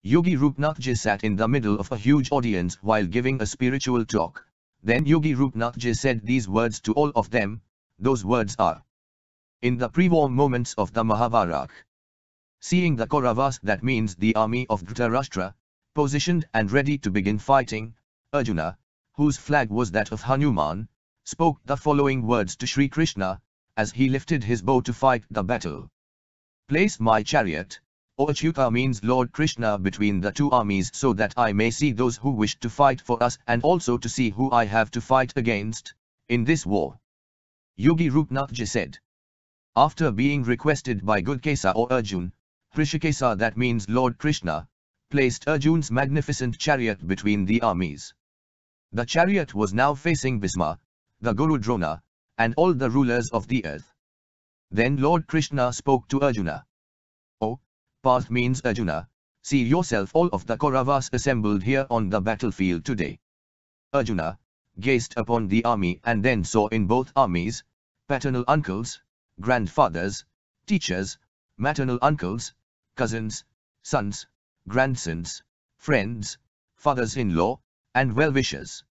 Yogi Rupnath Ji sat in the middle of a huge audience while giving a spiritual talk. Then Yogi Rupnath Ji said these words to all of them. Those words are: in the pre-war moments of the Mahabharata, seeing the Kauravas, that means the army of Dhritarashtra, positioned and ready to begin fighting, Arjuna, whose flag was that of Hanuman, spoke the following words to Sri Krishna, as he lifted his bow to fight the battle. Place my chariot, O Achyuta, means Lord Krishna, between the two armies so that I may see those who wish to fight for us and also to see who I have to fight against in this war. Yogi Rupnath Ji said. After being requested by Gudkesa or Arjun, Hrishikesa, that means Lord Krishna, placed Arjun's magnificent chariot between the armies. The chariot was now facing Bhisma, the Guru Drona, and all the rulers of the earth. Then Lord Krishna spoke to Arjuna. O Parth, means Arjuna, see yourself all of the Kauravas assembled here on the battlefield today. Arjuna gazed upon the army and then saw in both armies paternal uncles, grandfathers, teachers, maternal uncles, cousins, sons, grandsons, friends, fathers-in-law, and well-wishers.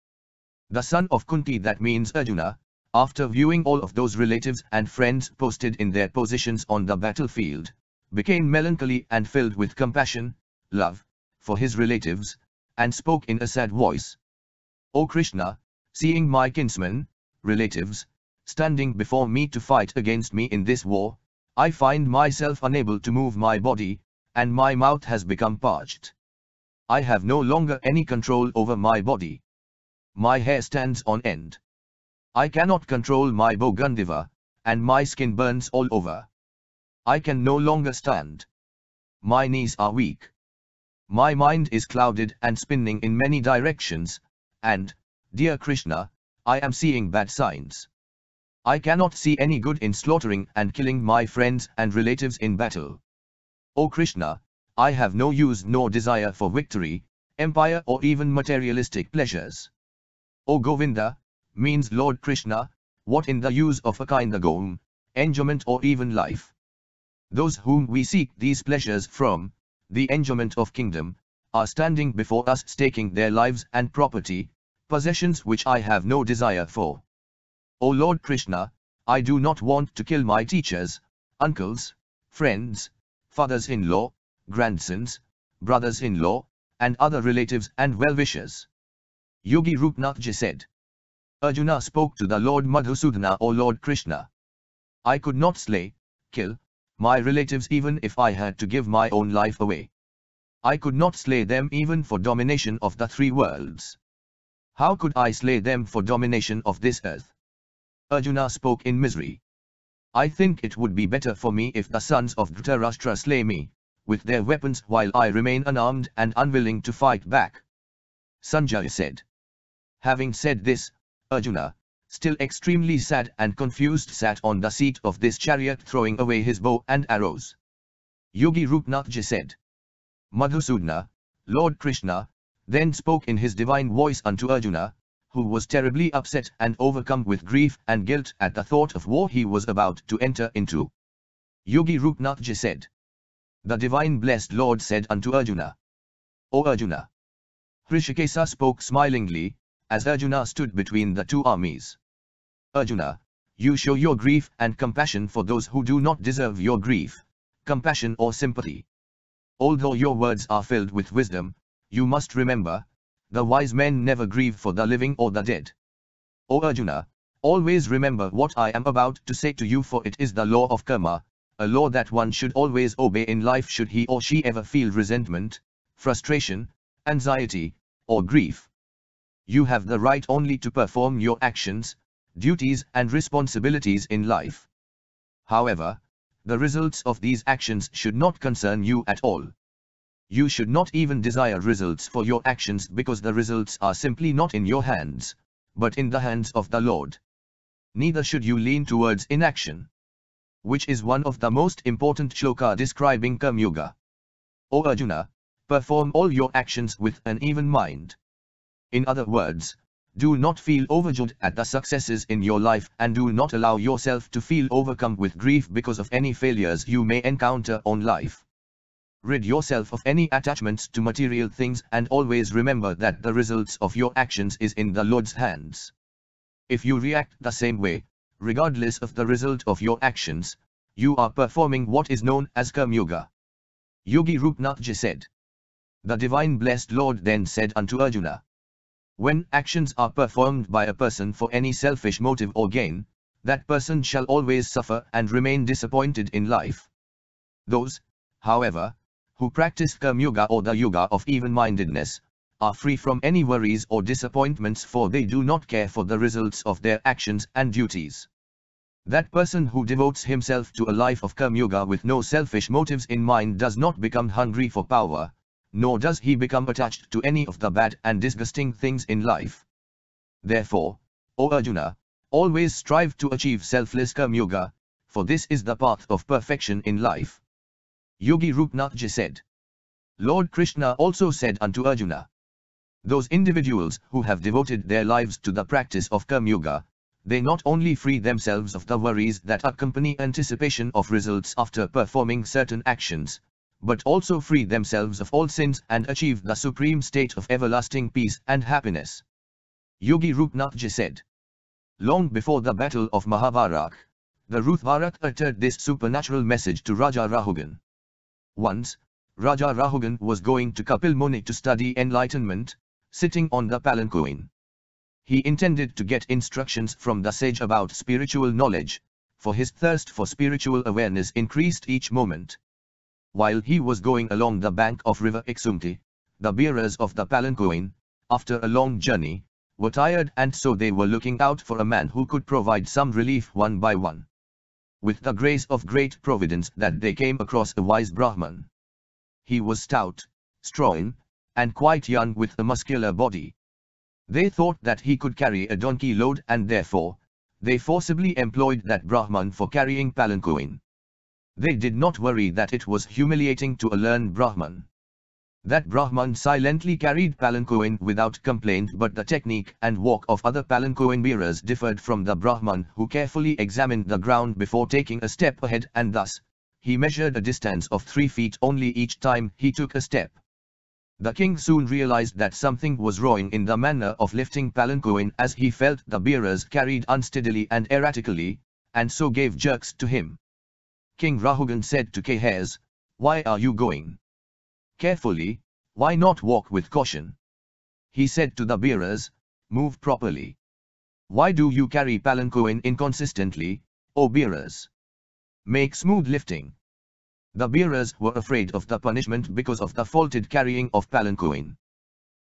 The son of Kunti, that means Arjuna, after viewing all of those relatives and friends posted in their positions on the battlefield, became melancholy and filled with compassion, love, for his relatives, and spoke in a sad voice. O Krishna, seeing my kinsmen, relatives, standing before me to fight against me in this war, I find myself unable to move my body, and my mouth has become parched. I have no longer any control over my body. My hair stands on end. I cannot control my bow Gandiva, and my skin burns all over. I can no longer stand. My knees are weak. My mind is clouded and spinning in many directions, and, dear Krishna, I am seeing bad signs. I cannot see any good in slaughtering and killing my friends and relatives in battle. O Krishna, I have no use nor desire for victory, empire or even materialistic pleasures. O Govinda, means Lord Krishna, what in the use of a kind agom, enjoyment or even life? Those whom we seek these pleasures from, the enjoyment of kingdom, are standing before us staking their lives and property, possessions which I have no desire for. O Lord Krishna, I do not want to kill my teachers, uncles, friends, fathers-in-law, grandsons, brothers-in-law, and other relatives and well-wishers. Yogi Rupnath Ji said. Arjuna spoke to the Lord Madhusudana, O Lord Krishna. I could not slay, kill, my relatives even if I had to give my own life away. I could not slay them even for domination of the three worlds. How could I slay them for domination of this earth? Arjuna spoke in misery. I think it would be better for me if the sons of Dhritarashtra slay me, with their weapons while I remain unarmed and unwilling to fight back. Sanjaya said. Having said this, Arjuna, still extremely sad and confused, sat on the seat of this chariot throwing away his bow and arrows. Yogi Rupnath Ji said. Madhusudana, Lord Krishna, then spoke in his divine voice unto Arjuna, who was terribly upset and overcome with grief and guilt at the thought of war he was about to enter into. Yogi Rupnath Ji said. The divine blessed Lord said unto Arjuna. O Arjuna. Hrishikesa spoke smilingly, as Arjuna stood between the two armies. Arjuna, you show your grief and compassion for those who do not deserve your grief, compassion or sympathy. Although your words are filled with wisdom, you must remember, the wise men never grieve for the living or the dead. O Arjuna, always remember what I am about to say to you, for it is the law of karma, a law that one should always obey in life should he or she ever feel resentment, frustration, anxiety, or grief. You have the right only to perform your actions, duties and responsibilities in life. However, the results of these actions should not concern you at all. You should not even desire results for your actions, because the results are simply not in your hands, but in the hands of the Lord. Neither should you lean towards inaction, which is one of the most important shloka describing Karma Yoga. O Arjuna, perform all your actions with an even mind. In other words, do not feel overjoyed at the successes in your life and do not allow yourself to feel overcome with grief because of any failures you may encounter on life. Rid yourself of any attachments to material things and always remember that the results of your actions is in the Lord's hands. If you react the same way, regardless of the result of your actions, you are performing what is known as Karma Yoga. Yogi Rupnathji said. The Divine Blessed Lord then said unto Arjuna, when actions are performed by a person for any selfish motive or gain, that person shall always suffer and remain disappointed in life. Those, however, who practice Karma Yoga or the Yoga of even-mindedness, are free from any worries or disappointments, for they do not care for the results of their actions and duties. That person who devotes himself to a life of Karma Yoga with no selfish motives in mind does not become hungry for power, nor does he become attached to any of the bad and disgusting things in life. Therefore, O Arjuna, always strive to achieve selfless Karma Yoga, for this is the path of perfection in life. Yogi Rupnathji said. Lord Krishna also said unto Arjuna, those individuals who have devoted their lives to the practice of Karma Yoga, they not only free themselves of the worries that accompany anticipation of results after performing certain actions, but also free themselves of all sins and achieve the supreme state of everlasting peace and happiness. Yogi Rupnathji said. Long before the battle of Mahabharat, the Rudhvarat uttered this supernatural message to Raja Rahugan. Once, Raja Rahugan was going to Kapil Muni to study enlightenment, sitting on the palanquin. He intended to get instructions from the sage about spiritual knowledge, for his thirst for spiritual awareness increased each moment. While he was going along the bank of river Iksumti, the bearers of the palanquin, after a long journey, were tired, and so they were looking out for a man who could provide some relief one by one. With the grace of great providence that they came across a wise Brahman. He was stout, strong, and quite young with a muscular body. They thought that he could carry a donkey load, and therefore, they forcibly employed that Brahman for carrying palanquin. They did not worry that it was humiliating to a learned Brahman. That Brahman silently carried palanquin without complaint, but the technique and walk of other palanquin bearers differed from the Brahman, who carefully examined the ground before taking a step ahead, and thus, he measured a distance of 3 feet only each time he took a step. The king soon realized that something was wrong in the manner of lifting palanquin, as he felt the bearers carried unsteadily and erratically, and so gave jerks to him. King Rahugan said to Kehas, why are you going carefully? Why not walk with caution? He said to the bearers, move properly. Why do you carry palanquin inconsistently, O bearers? Make smooth lifting. The bearers were afraid of the punishment because of the faulted carrying of palanquin.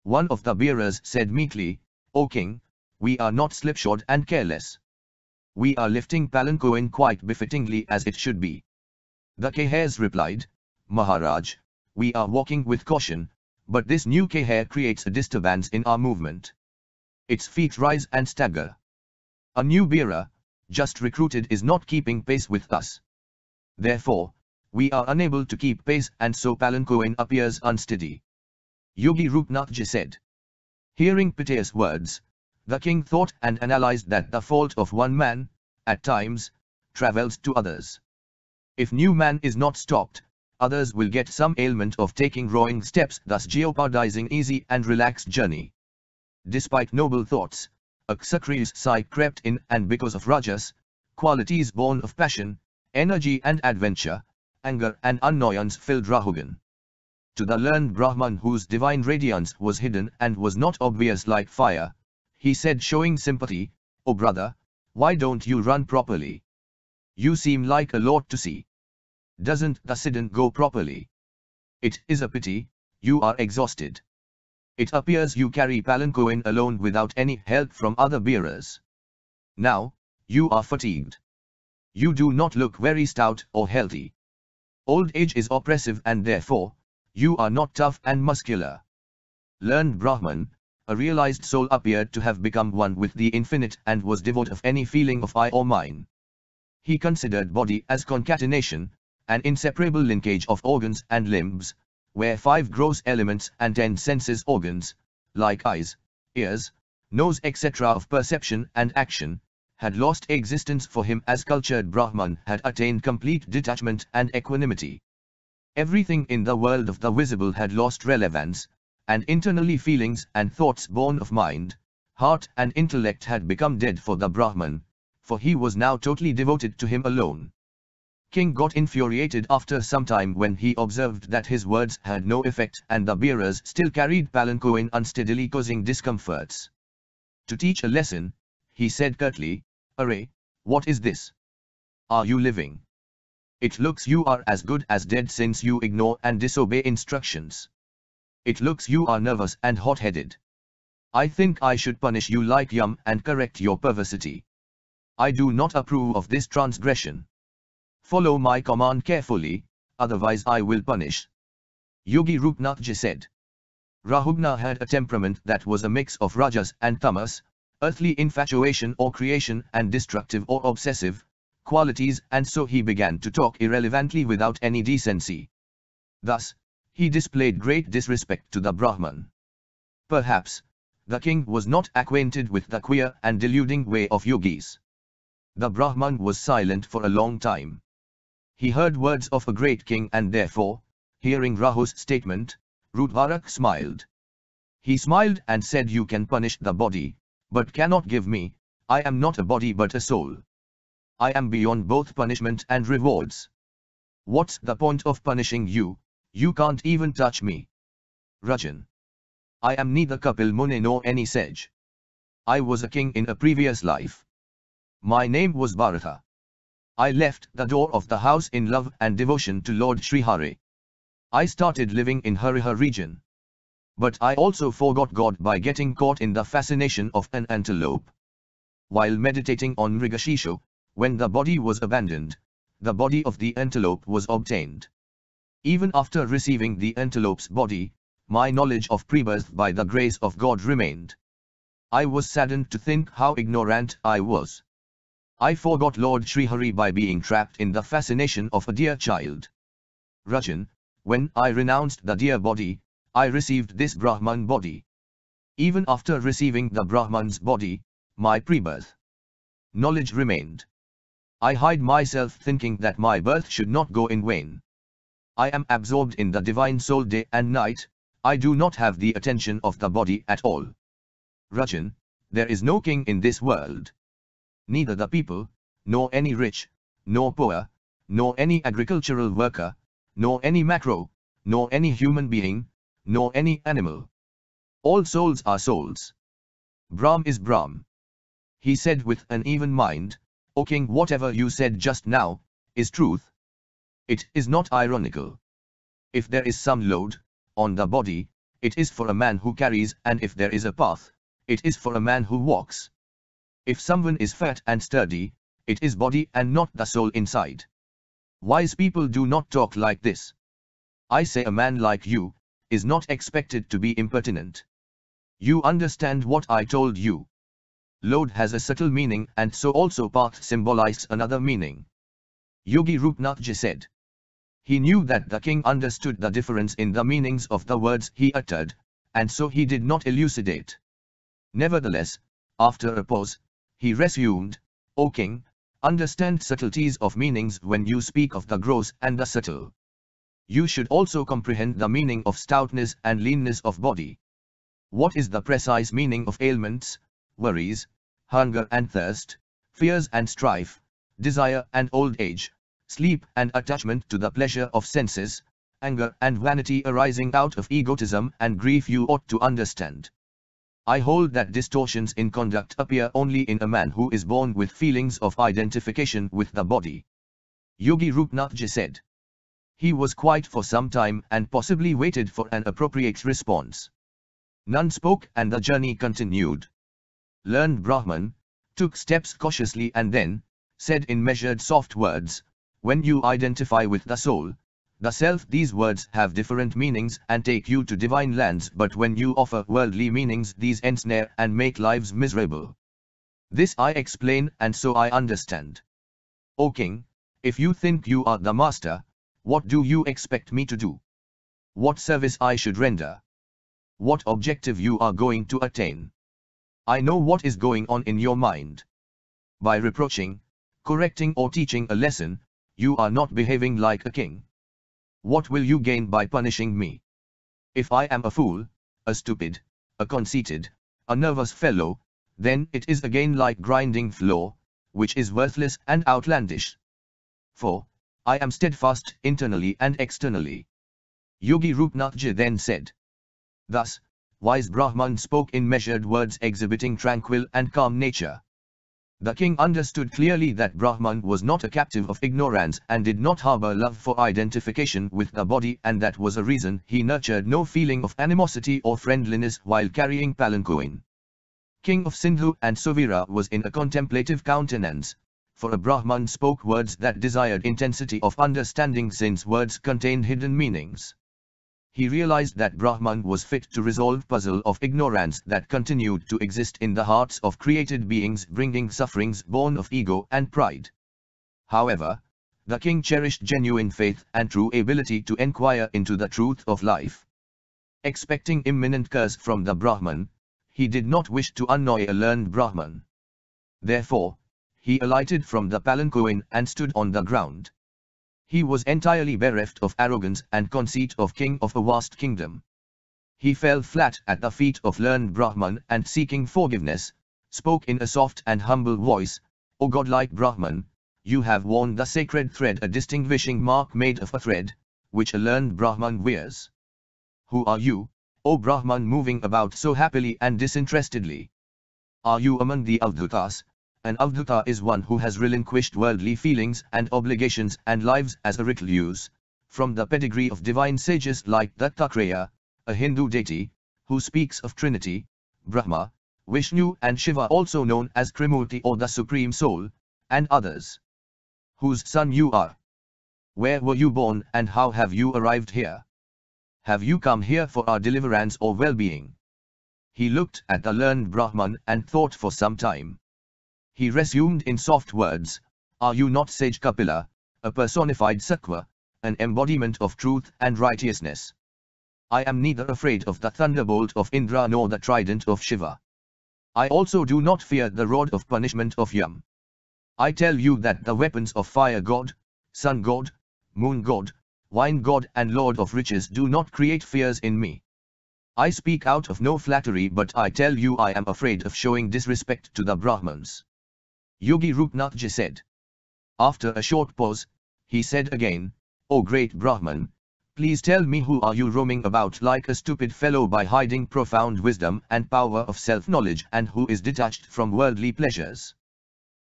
One of the bearers said meekly, O king, we are not slipshod and careless. We are lifting palanquin quite befittingly as it should be. The Kehas replied, Maharaj, we are walking with caution, but this new Keha creates a disturbance in our movement. Its feet rise and stagger. A new bearer, just recruited, is not keeping pace with us. Therefore, we are unable to keep pace, and so palanquin appears unsteady. Yogi Rupnathji said. Hearing piteous words, the king thought and analyzed that the fault of one man, at times, travels to others. If new man is not stopped, others will get some ailment of taking wrong steps, thus jeopardizing easy and relaxed journey. Despite noble thoughts, a Kshatriya's sigh crept in, and because of Rajas, qualities born of passion, energy and adventure, anger and annoyance filled Rahugan. To the learned Brahman, whose divine radiance was hidden and was not obvious like fire, he said, showing sympathy, O brother, why don't you run properly? You seem like a lot to see. Doesn't the Siddhan go properly? It is a pity, you are exhausted. It appears you carry palanquin alone without any help from other bearers. Now, you are fatigued. You do not look very stout or healthy. Old age is oppressive, and therefore, you are not tough and muscular. Learned Brahman, a realized soul, appeared to have become one with the infinite and was devoid of any feeling of I or mine. He considered body as concatenation, an inseparable linkage of organs and limbs, where 5 gross elements and 10 senses organs, like eyes, ears, nose etc. of perception and action, had lost existence for him, as cultured Brahman had attained complete detachment and equanimity. Everything in the world of the visible had lost relevance, and internally feelings and thoughts born of mind, heart and intellect had become dead for the Brahman, for he was now totally devoted to him alone. King got infuriated after some time when he observed that his words had no effect and the bearers still carried palanquin unsteadily, causing discomforts. To teach a lesson, he said curtly, "Array, what is this? Are you living? It looks you are as good as dead since you ignore and disobey instructions. It looks you are nervous and hot-headed. I think I should punish you like Yam and correct your perversity. I do not approve of this transgression. Follow my command carefully, otherwise I will punish." Yogi Rupnath Ji said. Rahugna had a temperament that was a mix of rajas and tamas, earthly infatuation or creation and destructive or obsessive qualities, and so he began to talk irrelevantly without any decency. Thus, he displayed great disrespect to the Brahman. Perhaps, the king was not acquainted with the queer and deluding way of yogis. The Brahman was silent for a long time. He heard words of a great king and therefore, hearing Rahu's statement, Rudharak smiled. He smiled and said, "You can punish the body, but cannot give me. I am not a body but a soul. I am beyond both punishment and rewards. What's the point of punishing you? You can't even touch me." Rajan. I am neither Kapil Muni nor any sage. I was a king in a previous life. My name was Bharata. I left the door of the house in love and devotion to Lord Srihari. I started living in Harihar region. But I also forgot God by getting caught in the fascination of an antelope. While meditating on Mrigashisho, when the body was abandoned, the body of the antelope was obtained. Even after receiving the antelope's body, my knowledge of prebirth by the grace of God remained. I was saddened to think how ignorant I was. I forgot Lord Srihari by being trapped in the fascination of a dear child. Rajan, when I renounced the dear body, I received this Brahman body. Even after receiving the Brahman's body, my prebirth knowledge remained. I hide myself thinking that my birth should not go in vain. I am absorbed in the divine soul day and night. I do not have the attention of the body at all. Rajan, there is no king in this world. Neither the people, nor any rich, nor poor, nor any agricultural worker, nor any macro, nor any human being, nor any animal. All souls are souls. Brahm is Brahm. He said with an even mind, "O king, whatever you said just now, is truth. It is not ironical. If there is some load on the body, it is for a man who carries, and if there is a path, it is for a man who walks. If someone is fat and sturdy, it is body and not the soul inside. Wise people do not talk like this. I say a man like you is not expected to be impertinent. You understand what I told you. Load has a subtle meaning and so also path symbolizes another meaning." Yogi Rupnath Ji said. He knew that the king understood the difference in the meanings of the words he uttered, and so he did not elucidate. Nevertheless, after a pause, he resumed, "O king, understand subtleties of meanings when you speak of the gross and the subtle. You should also comprehend the meaning of stoutness and leanness of body. What is the precise meaning of ailments, worries, hunger and thirst, fears and strife, desire and old age, sleep and attachment to the pleasure of senses, anger and vanity arising out of egotism and grief you ought to understand. I hold that distortions in conduct appear only in a man who is born with feelings of identification with the body." Yogi Rupnath Ji said. He was quiet for some time and possibly waited for an appropriate response. None spoke and the journey continued. Learned Brahman took steps cautiously and then said in measured soft words, "When you identify with the soul, the self, these words have different meanings and take you to divine lands, but when you offer worldly meanings, these ensnare and make lives miserable. This I explain and so I understand. O king, if you think you are the master, what do you expect me to do? What service I should render? What objective you are going to attain? I know what is going on in your mind. By reproaching, correcting or teaching a lesson, you are not behaving like a king. What will you gain by punishing me? If I am a fool, a stupid, a conceited, a nervous fellow, then it is again like grinding flour, which is worthless and outlandish. For I am steadfast internally and externally. Yogi Rupnathji then said. Thus, wise Brahman spoke in measured words exhibiting tranquil and calm nature. The king understood clearly that Brahman was not a captive of ignorance and did not harbor love for identification with the body, and that was a reason he nurtured no feeling of animosity or friendliness while carrying palanquin. King of Sindhu and Suvira was in a contemplative countenance, for a Brahman spoke words that desired intensity of understanding since words contained hidden meanings. He realized that Brahman was fit to resolve puzzle of ignorance that continued to exist in the hearts of created beings, bringing sufferings born of ego and pride. However, the king cherished genuine faith and true ability to inquire into the truth of life. Expecting imminent curse from the Brahman, he did not wish to annoy a learned Brahman. Therefore, he alighted from the palanquin and stood on the ground. He was entirely bereft of arrogance and conceit of king of a vast kingdom. He fell flat at the feet of learned Brahman and, seeking forgiveness, spoke in a soft and humble voice, O godlike Brahman, you have worn the sacred thread, a distinguishing mark made of a thread, which a learned Brahman wears. Who are you, O Brahman, moving about so happily and disinterestedly? Are you among the Avdutas? An Avduta is one who has relinquished worldly feelings and obligations and lives as a recluse, from the pedigree of divine sages like Dattatreya, a Hindu deity, who speaks of Trinity, Brahma, Vishnu and Shiva, also known as Trimurti or the Supreme Soul, and others. Whose son you are? Where were you born and how have you arrived here? Have you come here for our deliverance or well-being? He looked at the learned Brahman and thought for some time. He resumed in soft words, Are you not sage Kapila, a personified Sattva, an embodiment of truth and righteousness? I am neither afraid of the thunderbolt of Indra nor the trident of Shiva. I also do not fear the rod of punishment of Yam. I tell you that the weapons of fire god, sun god, moon god, wine god and lord of riches do not create fears in me. I speak out of no flattery, but I tell you I am afraid of showing disrespect to the Brahmans. Yogi Rupnathji said. After a short pause, he said again, O great Brahman, please tell me, who are you roaming about like a stupid fellow by hiding profound wisdom and power of self-knowledge, and who is detached from worldly pleasures?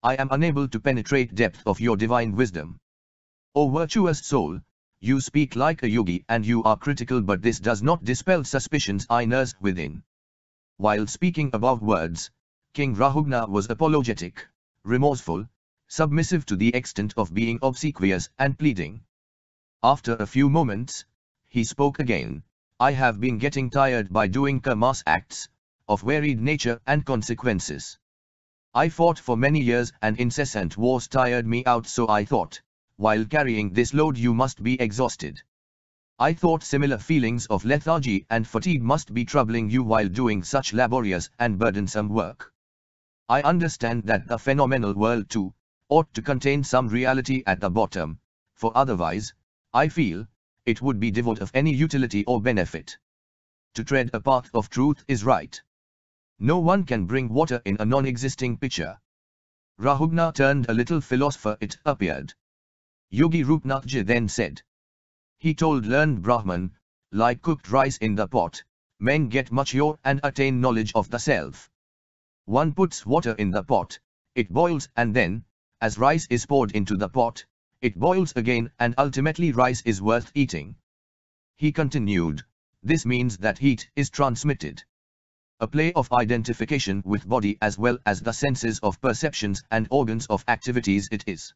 I am unable to penetrate depth of your divine wisdom. O virtuous soul, you speak like a yogi and you are critical, but this does not dispel suspicions I nurse within. While speaking above words, King Rahugna was apologetic, remorseful, submissive to the extent of being obsequious and pleading. After a few moments, he spoke again, I have been getting tired by doing karmas acts, of varied nature and consequences. I fought for many years and incessant wars tired me out, so I thought, while carrying this load you must be exhausted. I thought similar feelings of lethargy and fatigue must be troubling you while doing such laborious and burdensome work. I understand that the phenomenal world too ought to contain some reality at the bottom, for otherwise, I feel, it would be devoid of any utility or benefit. To tread a path of truth is right. No one can bring water in a non-existing pitcher. Rahugna turned a little philosopher, it appeared. Yogi Rupnathji then said. He told learned Brahman, like cooked rice in the pot, men get mature and attain knowledge of the self. One puts water in the pot, it boils, and then, as rice is poured into the pot, it boils again, and ultimately rice is worth eating. He continued, this means that heat is transmitted. A play of identification with body as well as the senses of perceptions and organs of activities it is.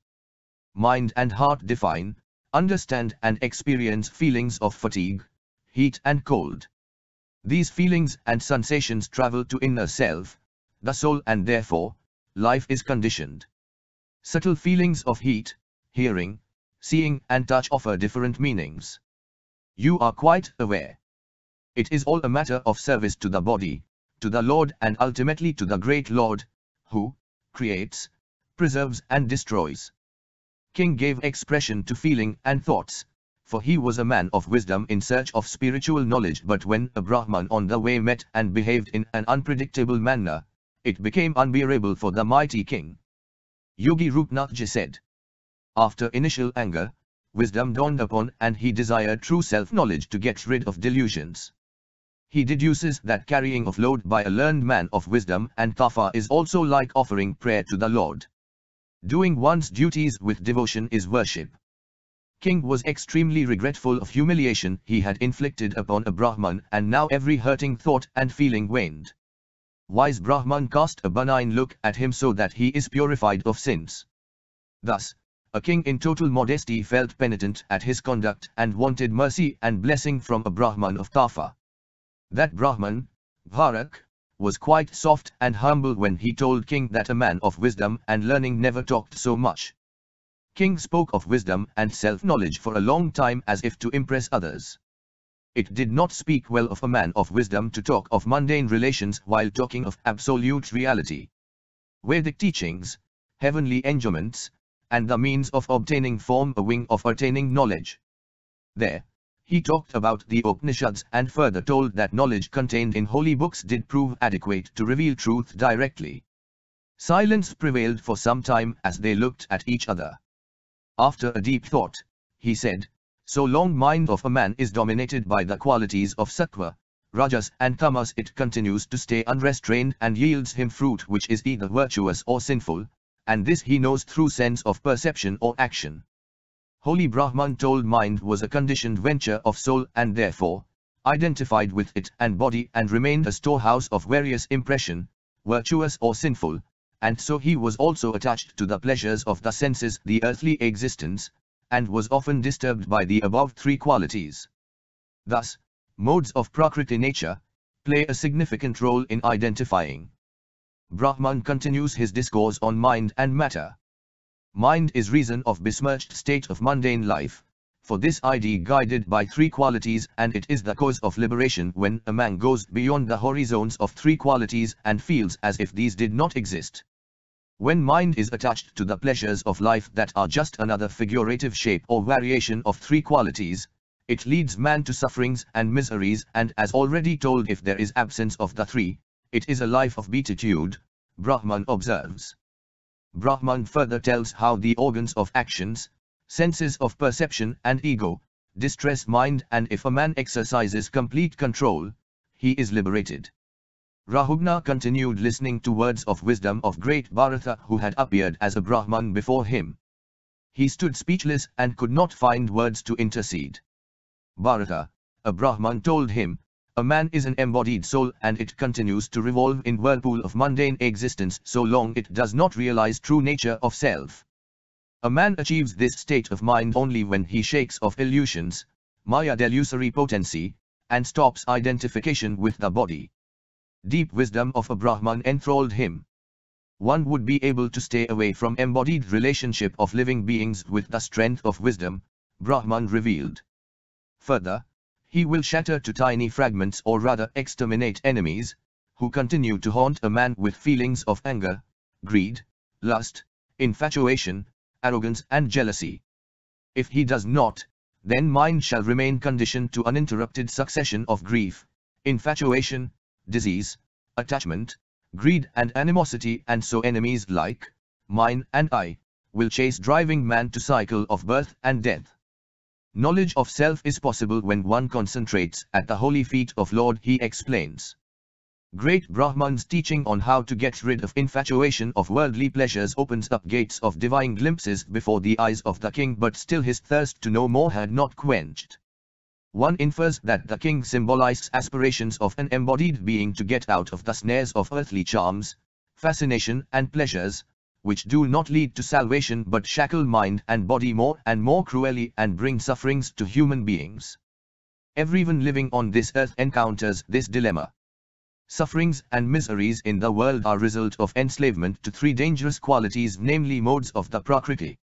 Mind and heart define, understand and experience feelings of fatigue, heat and cold. These feelings and sensations travel to inner self, the soul, and therefore, life is conditioned. Subtle feelings of heat, hearing, seeing and touch offer different meanings. You are quite aware. It is all a matter of service to the body, to the Lord, and ultimately to the great Lord, who creates, preserves and destroys. King gave expression to feeling and thoughts, for he was a man of wisdom in search of spiritual knowledge. But when a Brahman on the way met and behaved in an unpredictable manner, it became unbearable for the mighty king. Yogi Rupnathji said. After initial anger, wisdom dawned upon and he desired true self-knowledge to get rid of delusions. He deduces that carrying of load by a learned man of wisdom and tafa is also like offering prayer to the Lord. Doing one's duties with devotion is worship. King was extremely regretful of humiliation he had inflicted upon a Brahman, and now every hurting thought and feeling waned. Wise Brahman cast a benign look at him so that he is purified of sins. Thus, a king in total modesty felt penitent at his conduct and wanted mercy and blessing from a Brahman of tafa. That Brahman, Bharak, was quite soft and humble when he told king that a man of wisdom and learning never talked so much. King spoke of wisdom and self-knowledge for a long time as if to impress others. It did not speak well of a man of wisdom to talk of mundane relations while talking of absolute reality. Vedic teachings, heavenly enjoyments, and the means of obtaining form a wing of attaining knowledge. There, he talked about the Upanishads and further told that knowledge contained in holy books did prove adequate to reveal truth directly. Silence prevailed for some time as they looked at each other. After a deep thought, he said, so long mind of a man is dominated by the qualities of sattva, rajas and tamas, it continues to stay unrestrained and yields him fruit which is either virtuous or sinful, and this he knows through sense of perception or action. Holy Brahman told mind was a conditioned venture of soul and therefore, identified with it and body and remained a storehouse of various impression, virtuous or sinful, and so he was also attached to the pleasures of the senses, the earthly existence, and was often disturbed by the above three qualities. Thus, modes of Prakriti nature play a significant role in identifying. Brahman continues his discourse on mind and matter. Mind is reason of besmirched state of mundane life, for this ID guided by three qualities, and it is the cause of liberation when a man goes beyond the horizons of three qualities and feels as if these did not exist. When mind is attached to the pleasures of life that are just another figurative shape or variation of three qualities, it leads man to sufferings and miseries, and as already told, if there is absence of the three, it is a life of beatitude, Brahman observes. Brahman further tells how the organs of actions, senses of perception and ego, distress mind, and if a man exercises complete control, he is liberated. Rahugna continued listening to words of wisdom of great Bharata who had appeared as a Brahman before him. He stood speechless and could not find words to intercede. Bharata, a Brahman, told him, a man is an embodied soul and it continues to revolve in whirlpool of mundane existence so long it does not realize true nature of self. A man achieves this state of mind only when he shakes off illusions, Maya delusory potency, and stops identification with the body. Deep wisdom of a Brahman enthralled him. One would be able to stay away from embodied relationship of living beings with the strength of wisdom, Brahman revealed. Further, he will shatter to tiny fragments or rather exterminate enemies, who continue to haunt a man with feelings of anger, greed, lust, infatuation, arrogance and jealousy. If he does not, then mind shall remain conditioned to uninterrupted succession of grief, infatuation, disease, attachment, greed and animosity, and so enemies like mine and I will chase driving man to cycle of birth and death. Knowledge of self is possible when one concentrates at the holy feet of Lord, he explains. Great Brahman's teaching on how to get rid of infatuation of worldly pleasures opens up gates of divine glimpses before the eyes of the king, but still his thirst to know more had not quenched. One infers that the king symbolized aspirations of an embodied being to get out of the snares of earthly charms, fascination and pleasures, which do not lead to salvation but shackle mind and body more and more cruelly and bring sufferings to human beings. Everyone living on this earth encounters this dilemma. Sufferings and miseries in the world are result of enslavement to three dangerous qualities, namely modes of the Prakriti.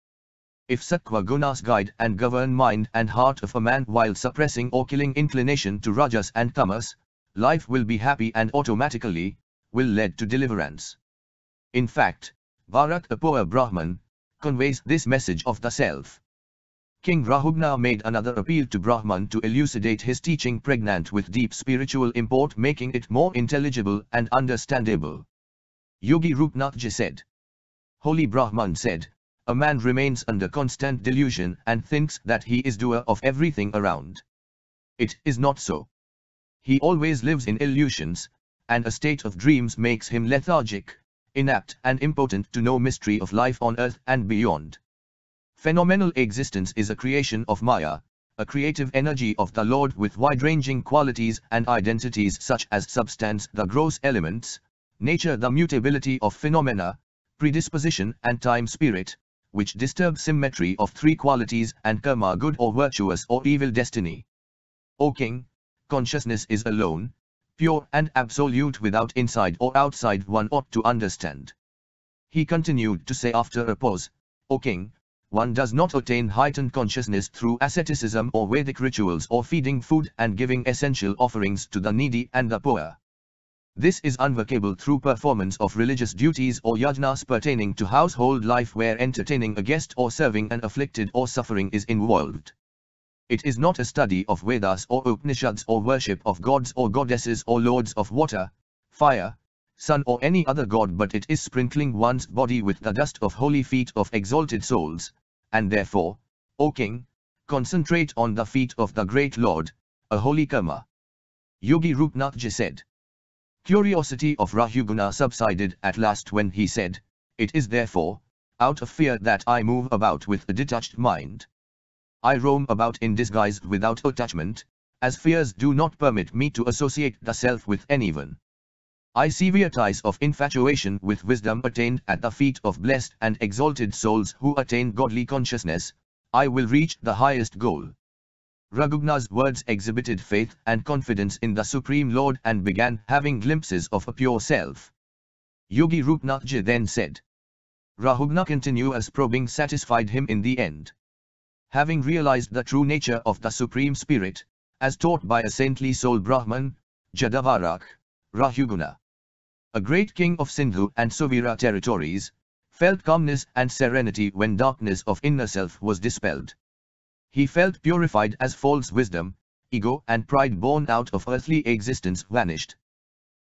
If sattva gunas guide and govern mind and heart of a man while suppressing or killing inclination to rajas and tamas, life will be happy and automatically will lead to deliverance. In fact, Bharat, a poor Brahman, conveys this message of the self. King Rahugna made another appeal to Brahman to elucidate his teaching pregnant with deep spiritual import, making it more intelligible and understandable. Yogi Rupnathji said, Holy Brahman said, a man remains under constant delusion and thinks that he is doer of everything around. It is not so. He always lives in illusions, and a state of dreams makes him lethargic, inapt and impotent to know mystery of life on earth and beyond. Phenomenal existence is a creation of Maya, a creative energy of the Lord with wide-ranging qualities and identities such as substance, the gross elements, nature, the mutability of phenomena, predisposition and time, spirit, which disturb symmetry of three qualities, and karma, good or virtuous or evil destiny. O king, consciousness is alone, pure and absolute without inside or outside, one ought to understand. He continued to say after a pause, O king, one does not attain heightened consciousness through asceticism or Vedic rituals or feeding food and giving essential offerings to the needy and the poor. This is unworkable through performance of religious duties or yajnas pertaining to household life where entertaining a guest or serving an afflicted or suffering is involved. It is not a study of Vedas or Upanishads or worship of gods or goddesses or lords of water, fire, sun or any other god, but it is sprinkling one's body with the dust of holy feet of exalted souls, and therefore, O king, concentrate on the feet of the great Lord, a holy karma. Yogi Rupnathji said. Curiosity of Rahuguna subsided at last when he said, It is therefore, out of fear that I move about with a detached mind. I roam about in disguise without attachment, as fears do not permit me to associate the self with anyone. I sever ties of infatuation with wisdom attained at the feet of blessed and exalted souls who attain godly consciousness. I will reach the highest goal. Rahugna's words exhibited faith and confidence in the Supreme Lord and began having glimpses of a pure self. Yogi Rupnathji then said, Rahugna continuous probing satisfied him in the end. Having realized the true nature of the Supreme Spirit, as taught by a saintly soul Brahman, Jadavarak, Rahuguna, a great king of Sindhu and Suvira territories, felt calmness and serenity when darkness of inner self was dispelled. He felt purified as false wisdom, ego and pride born out of earthly existence vanished.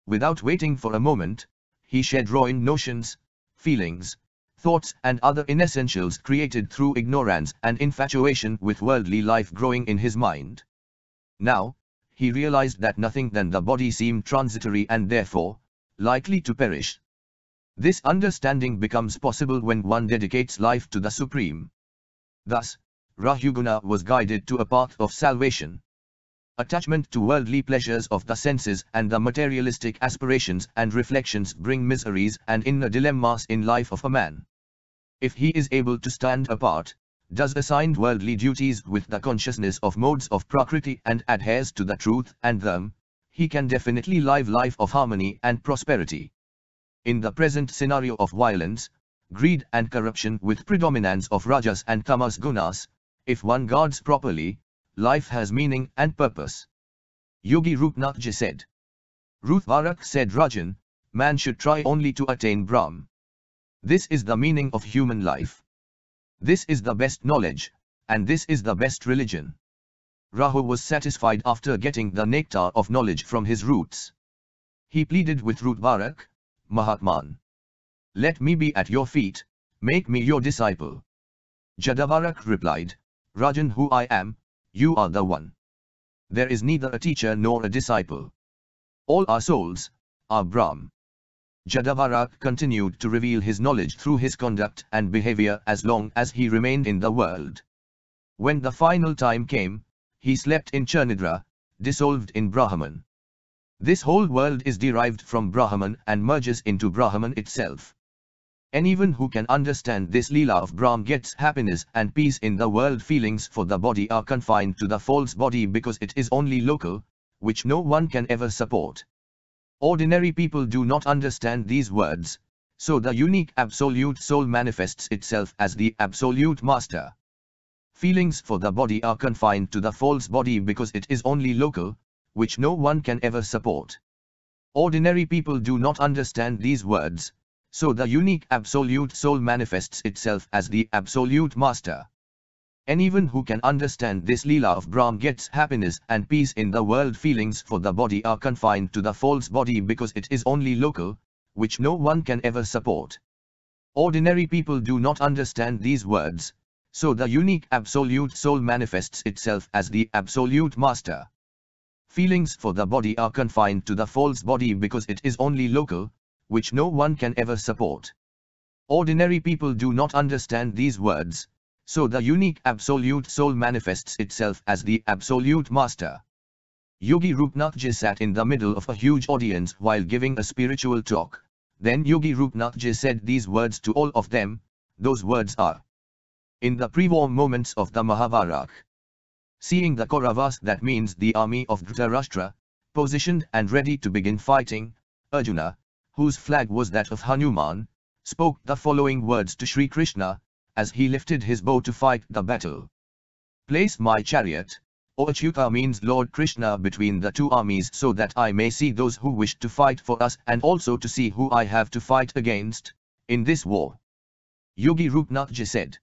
Without waiting for a moment, he shed ruined notions, feelings, thoughts and other inessentials created through ignorance and infatuation with worldly life growing in his mind. Now, he realized that nothing than the body seemed transitory and therefore, likely to perish. This understanding becomes possible when one dedicates life to the Supreme. Thus, Rahuguna was guided to a path of salvation. Attachment to worldly pleasures of the senses and the materialistic aspirations and reflections bring miseries and inner dilemmas in life of a man. If he is able to stand apart, does assigned worldly duties with the consciousness of modes of Prakriti and adheres to the truth and them, he can definitely live life of harmony and prosperity. In the present scenario of violence, greed and corruption with predominance of rajas and tamas gunas, if one guards properly, life has meaning and purpose. Yogi Rupnathji said. Ruthvarak said, Rajan, man should try only to attain Brahm. This is the meaning of human life. This is the best knowledge, and this is the best religion. Rahu was satisfied after getting the nectar of knowledge from his roots. He pleaded with Ruthvarak, Mahatman, let me be at your feet, make me your disciple. Jadavarak replied, Rajan, who I am, you are the one. There is neither a teacher nor a disciple. All our souls are Brahm. Jadavarak continued to reveal his knowledge through his conduct and behavior as long as he remained in the world. When the final time came, he slept in Chernidra, dissolved in Brahman. This whole world is derived from Brahman and merges into Brahman itself. Anyone who can understand this Leela of Brahm gets happiness and peace in the world. Feelings for the body are confined to the false body because it is only local, which no one can ever support. Ordinary people do not understand these words, so the unique Absolute Soul manifests itself as the Absolute Master. Feelings for the body are confined to the false body because it is only local, which no one can ever support. Ordinary people do not understand these words, so the unique Absolute Soul manifests itself as the Absolute Master. Anyone who can understand this Leela of Brahm gets happiness and peace in the world. Feelings for the body are confined to the false body because it is only local, which no one can ever support. Ordinary people do not understand these words, so the unique Absolute Soul manifests itself as the Absolute Master. Feelings for the body are confined to the false body because it is only local, which no one can ever support. Ordinary people do not understand these words, so the unique Absolute Soul manifests itself as the Absolute Master. Yogi Rupnathji sat in the middle of a huge audience while giving a spiritual talk. Then Yogi Rupnathji said these words to all of them. Those words are: in the pre-war moments of the Mahabharata, seeing the Kauravas, that means the army of Dhritarashtra, positioned and ready to begin fighting, Arjuna, whose flag was that of Hanuman, spoke the following words to Sri Krishna, as he lifted his bow to fight the battle. Place my chariot, O Achyuta, means Lord Krishna, between the two armies so that I may see those who wish to fight for us and also to see who I have to fight against in this war. Yogi Rupnathji said.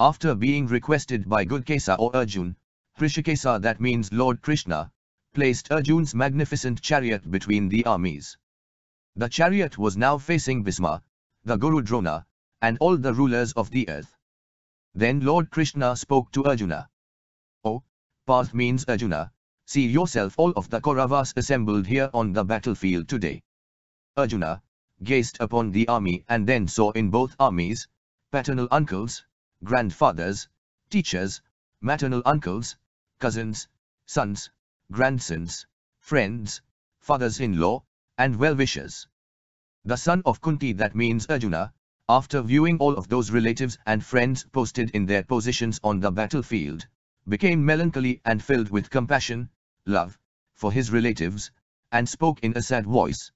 After being requested by Gudkesa or Arjun, Hrishikesa, that means Lord Krishna, placed Arjun's magnificent chariot between the armies. The chariot was now facing Bhisma, the Guru Drona, and all the rulers of the earth. Then Lord Krishna spoke to Arjuna. O Parth, means Arjuna, see yourself all of the Kauravas assembled here on the battlefield today. Arjuna gazed upon the army and then saw in both armies paternal uncles, grandfathers, teachers, maternal uncles, cousins, sons, grandsons, friends, fathers-in-law, and well-wishers. The son of Kunti, that means Arjuna, after viewing all of those relatives and friends posted in their positions on the battlefield, became melancholy and filled with compassion, love, for his relatives, and spoke in a sad voice.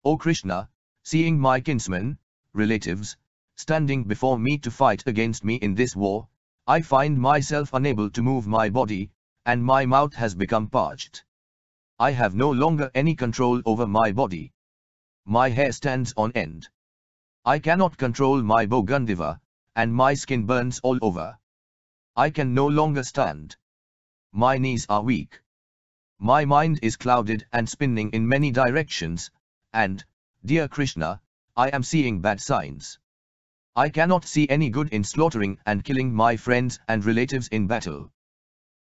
O Krishna, seeing my kinsmen, relatives, standing before me to fight against me in this war, I find myself unable to move my body, and my mouth has become parched. I have no longer any control over my body. My hair stands on end. I cannot control my bow Gandiva, and my skin burns all over. I can no longer stand. My knees are weak. My mind is clouded and spinning in many directions, and, dear Krishna, I am seeing bad signs. I cannot see any good in slaughtering and killing my friends and relatives in battle.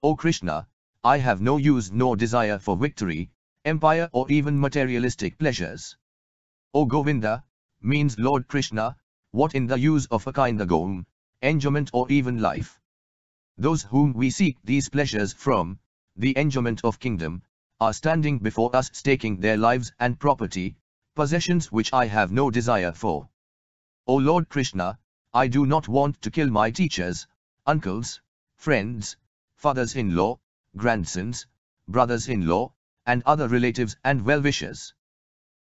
O Krishna, I have no use nor desire for victory, empire or even materialistic pleasures. O Govinda, means Lord Krishna, what in the use of a kind goam, enjoyment or even life? Those whom we seek these pleasures from, the enjoyment of kingdom, are standing before us staking their lives and property, possessions which I have no desire for. O Lord Krishna, I do not want to kill my teachers, uncles, friends, fathers-in-law, grandsons, brothers-in-law, and other relatives and well-wishers.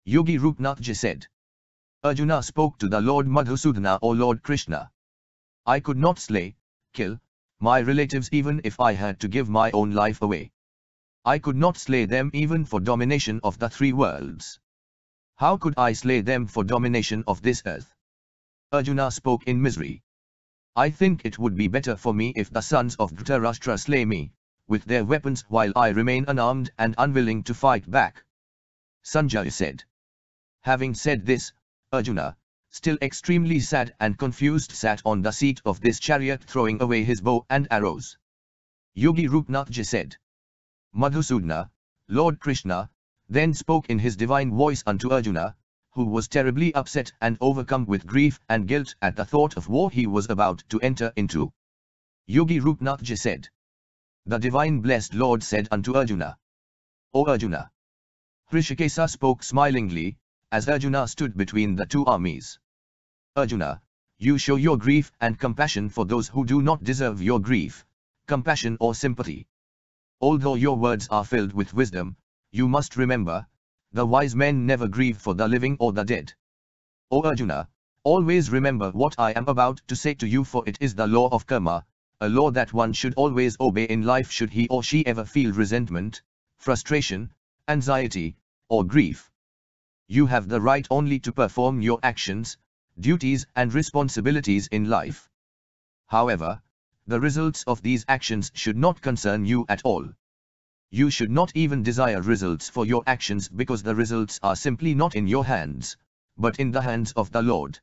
Yogi Rupnathji said. Arjuna spoke to the Lord Madhusudana, O Lord Krishna. I could not slay, kill, my relatives even if I had to give my own life away. I could not slay them even for domination of the three worlds. How could I slay them for domination of this earth? Arjuna spoke in misery. I think it would be better for me if the sons of Dhritarashtra slay me, with their weapons while I remain unarmed and unwilling to fight back. Sanjaya said. Having said this, Arjuna, still extremely sad and confused, sat on the seat of this chariot throwing away his bow and arrows. Yogi Rupnathji said. Madhusudana, Lord Krishna, then spoke in his divine voice unto Arjuna, who was terribly upset and overcome with grief and guilt at the thought of war he was about to enter into. Yogi Rupnathji said. The divine blessed Lord said unto Arjuna. O Arjuna. Hrishikesa spoke smilingly, as Arjuna stood between the two armies. Arjuna, you show your grief and compassion for those who do not deserve your grief, compassion or sympathy. Although your words are filled with wisdom, you must remember, the wise men never grieve for the living or the dead. O Arjuna, always remember what I am about to say to you, for it is the law of karma, a law that one should always obey in life should he or she ever feel resentment, frustration, anxiety, or grief. You have the right only to perform your actions, duties and responsibilities in life. However, The results of these actions should not concern you at all. You should not even desire results for your actions because the results are simply not in your hands, but in the hands of the Lord.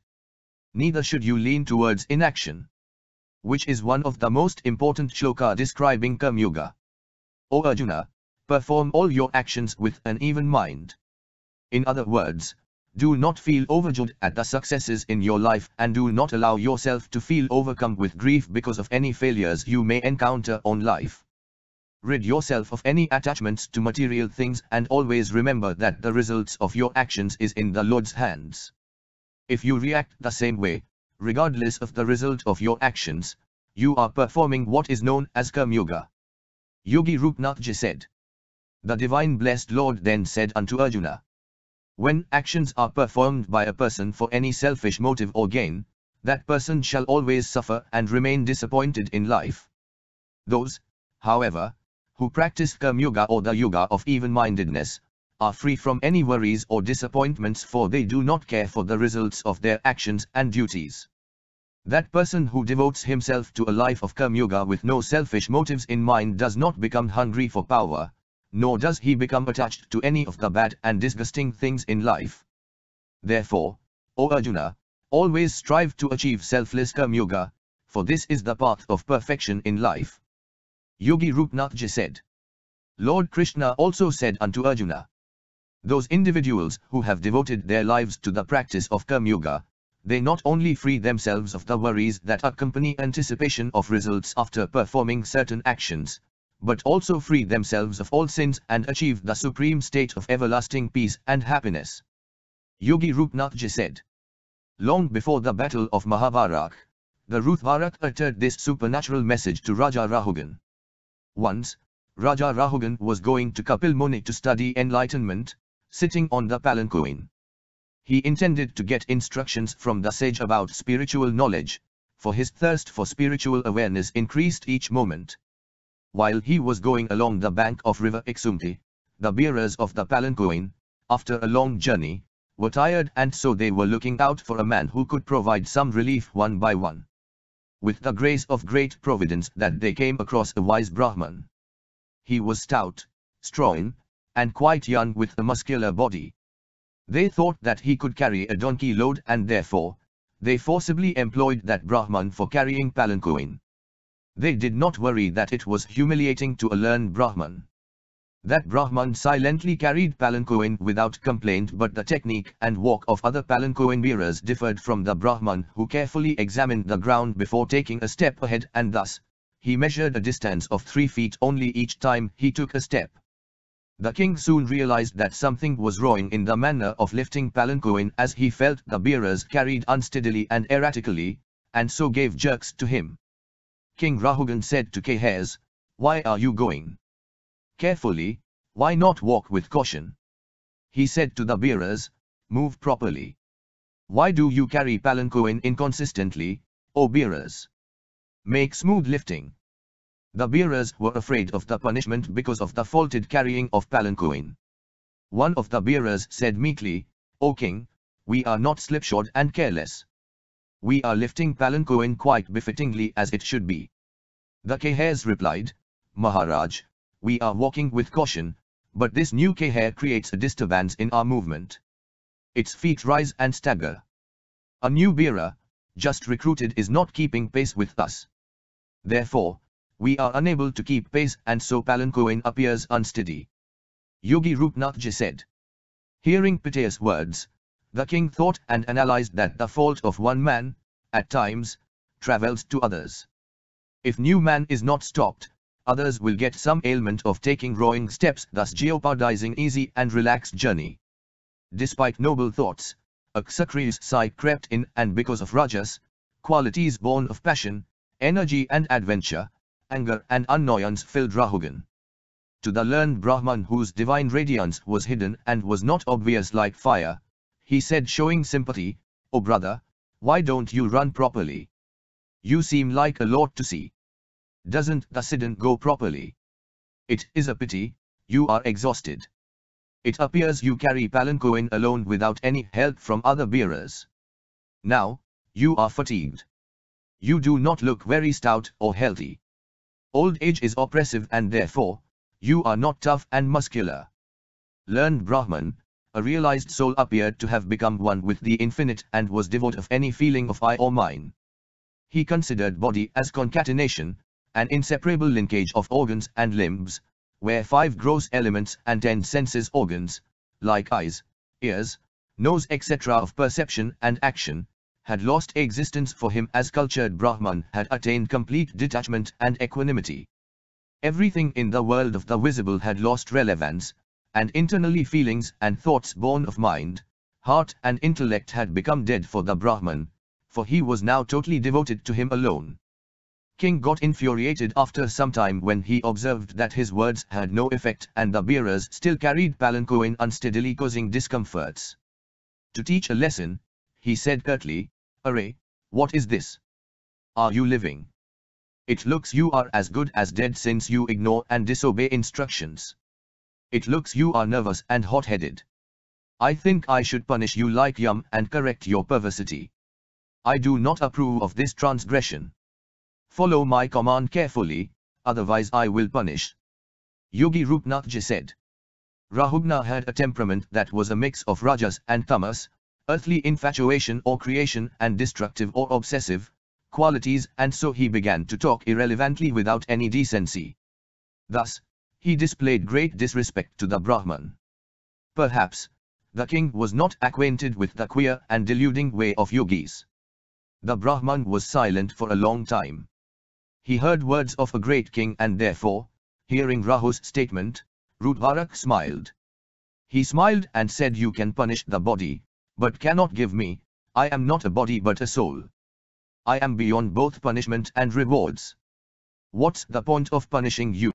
Neither should you lean towards inaction, which is one of the most important shloka describing Karma Yoga. O Arjuna, perform all your actions with an even mind. In other words, do not feel overjoyed at the successes in your life and do not allow yourself to feel overcome with grief because of any failures you may encounter on life. Rid yourself of any attachments to material things and always remember that the results of your actions is in the Lord's hands. If you react the same way, regardless of the result of your actions, you are performing what is known as Karma Yoga. Yogi Rupnathji said. The Divine Blessed Lord then said unto Arjuna, when actions are performed by a person for any selfish motive or gain, that person shall always suffer and remain disappointed in life. Those, however, who practice Karma Yoga or the Yoga of even-mindedness, are free from any worries or disappointments for they do not care for the results of their actions and duties. That person who devotes himself to a life of Karma Yoga with no selfish motives in mind does not become hungry for power, nor does he become attached to any of the bad and disgusting things in life. Therefore, O Arjuna, always strive to achieve selfless Karma Yoga, for this is the path of perfection in life. Yogi Rupnathji said. Lord Krishna also said unto Arjuna, those individuals who have devoted their lives to the practice of Karma Yoga, they not only free themselves of the worries that accompany anticipation of results after performing certain actions, but also free themselves of all sins and achieve the supreme state of everlasting peace and happiness. Yogi Rupnathji said. Long before the battle of Mahabharat, the Rudhvarak uttered this supernatural message to Raja Rahugan. Once, Raja Rahugan was going to Kapil Muni to study enlightenment, sitting on the palanquin. He intended to get instructions from the sage about spiritual knowledge, for his thirst for spiritual awareness increased each moment. While he was going along the bank of river Iksumti, the bearers of the palanquin, after a long journey, were tired and so they were looking out for a man who could provide some relief one by one. With the grace of great providence that they came across a wise Brahman. He was stout, strong, and quite young with a muscular body. They thought that he could carry a donkey load and therefore, they forcibly employed that Brahman for carrying palanquin. They did not worry that it was humiliating to a learned Brahman. That Brahman silently carried palanquin without complaint, but the technique and walk of other palanquin bearers differed from the Brahman who carefully examined the ground before taking a step ahead and thus, he measured a distance of 3 feet only each time he took a step. The king soon realized that something was wrong in the manner of lifting palanquin as he felt the bearers carried unsteadily and erratically, and so gave jerks to him. King Rahugan said to Kehas, why are you going carefully, why not walk with caution? He said to the bearers, move properly. Why do you carry palanquin inconsistently, O bearers? Make smooth lifting. The bearers were afraid of the punishment because of the faulted carrying of palanquin. One of the bearers said meekly, O king, we are not slipshod and careless. We are lifting palanquin quite befittingly as it should be. The Kehas replied, Maharaj, we are walking with caution, but this new Keha creates a disturbance in our movement. Its feet rise and stagger. A new bearer, just recruited, is not keeping pace with us. Therefore, we are unable to keep pace and so palanquin appears unsteady. Yogi Rupnathji said. Hearing piteous words, the king thought and analyzed that the fault of one man, at times, travels to others. If new man is not stopped, others will get some ailment of taking rowing steps, thus jeopardizing easy and relaxed journey. Despite noble thoughts, a Kshatriya's sigh crept in, and because of Rajas, qualities born of passion, energy and adventure, anger and annoyance filled Rahugan. To the learned Brahman whose divine radiance was hidden and was not obvious like fire, he said showing sympathy, O brother, why don't you run properly? You seem like a lot to see. Doesn't the Siddhan go properly? It is a pity, you are exhausted. It appears you carry palanquin alone without any help from other bearers. Now, you are fatigued. You do not look very stout or healthy. Old age is oppressive and therefore, you are not tough and muscular. Learned Brahman, a realized soul, appeared to have become one with the infinite and was devoid of any feeling of I or mine. He considered body as concatenation, an inseparable linkage of organs and limbs, where 5 gross elements and 10 senses organs, like eyes, ears, nose etc. of perception and action, had lost existence for him as cultured Brahman had attained complete detachment and equanimity. Everything in the world of the visible had lost relevance, and internally feelings and thoughts born of mind, heart and intellect had become dead for the Brahman, for he was now totally devoted to him alone. King got infuriated after some time when he observed that his words had no effect and the bearers still carried palanquin unsteadily, causing discomforts. To teach a lesson, he said curtly, "Array, what is this? Are you living? It looks you are as good as dead since you ignore and disobey instructions. It looks you are nervous and hot-headed. I think I should punish you like Yam and correct your perversity. I do not approve of this transgression. Follow my command carefully, otherwise I will punish." Yogi Rupnathji said. Rahugna had a temperament that was a mix of rajas and tamas, earthly infatuation or creation and destructive or obsessive qualities, and so he began to talk irrelevantly without any decency. Thus, he displayed great disrespect to the Brahman. Perhaps, the king was not acquainted with the queer and deluding way of yogis. The Brahman was silent for a long time. He heard words of a great king and therefore, hearing Rahu's statement, Rudharak smiled. He smiled and said, "You can punish the body, but cannot give me. I am not a body but a soul. I am beyond both punishment and rewards. What's the point of punishing you?"